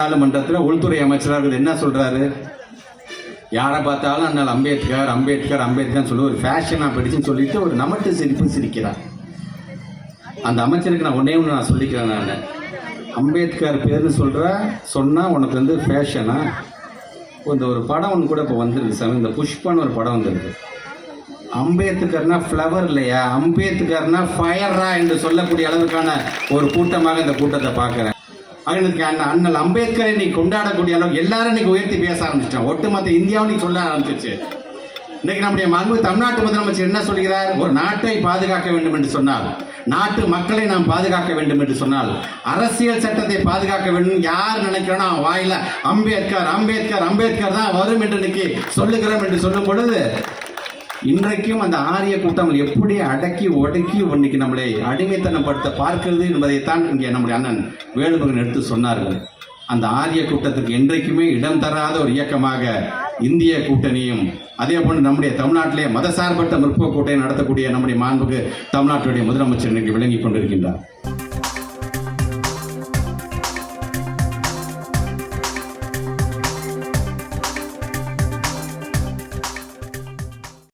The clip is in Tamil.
நாடாளுமன்றத்தில் உள்துறை அமைச்சராக என்ன சொல்றாரு? யாரை பார்த்தாலும் அண்ணல் அம்பேத்கர் அம்பேத்கர் அம்பேத்கர் சொல்லி ஒரு ஃபேஷனாக படிச்சுன்னு சொல்லிட்டு ஒரு நமட்டு சிரிப்பு சிரிக்கிறார். அந்த அமைச்சருக்கு நான் ஒன்னே ஒன்று நான் சொல்லிக்கிறேன். நான் அம்பேத்கர் பேர்னு சொன்னால் உனக்கு வந்து ஃபேஷனா? இந்த ஒரு படம் ஒன்று கூட இப்போ வந்துருக்கு சார், இந்த புஷ்பான்னு ஒரு படம் வந்துருக்கு. அம்பேத்கர்னா ஃப்ளவர் இல்லையா, அம்பேத்கர்னா ஃபயரா என்று சொல்லக்கூடிய அளவுக்கான ஒரு கூட்டமாக இந்த கூட்டத்தை பார்க்குறேன். அண்ணல் அம்பேத்கரை நீ கொண்டாடக்கூடிய அளவு எல்லாரும் இன்னைக்கு உயர்த்தி பேச ஆரம்பிச்சிட்டோம். ஒட்டுமொத்த இந்தியாவும் நீ சொல்ல ஆரம்பிச்சிச்சு. இன்னைக்கு நம்முடைய மாண்பு தமிழ்நாட்டு முதலமைச்சர் என்ன சொல்கிறார்? ஒரு நாட்டை பாதுகாக்க வேண்டும் என்று சொன்னால், நாட்டு மக்களை நாம் பாதுகாக்க வேண்டும் என்று சொன்னால், அரசியல் சட்டத்தை பாதுகாக்க வேண்டும் யார் நினைக்கிறோன்னா வாயில அம்பேத்கர் அம்பேத்கர் அம்பேத்கர் தான் வரும் என்று இன்னைக்கு சொல்லுகிறோம் என்று சொல்லும் பொழுது, இன்றைக்கும் அந்த ஆரிய கூட்டம் எப்படி அடக்கி ஒடுக்கி இன்னைக்கு நம்மளை அடிமைத்தனப்படுத்த பார்க்கிறது என்பதைத்தான் இங்கே நம்முடைய அண்ணன் வேலுமுருகன் எடுத்து சொன்னார்கள். அந்த ஆரிய கூட்டத்திற்கு என்றைக்குமே இடம் தராத ஒரு இயக்கமாக இந்திய கூட்டணியும், அதே போன்று நம்முடைய தமிழ்நாட்டிலே மதசார்பற்ற முற்போக்கு கூட்டணி நடத்தக்கூடிய நம்முடைய மாண்புக்கு தமிழ்நாட்டுடைய முதலமைச்சர் இன்றைக்கு விளங்கி கொண்டிருக்கின்றார்.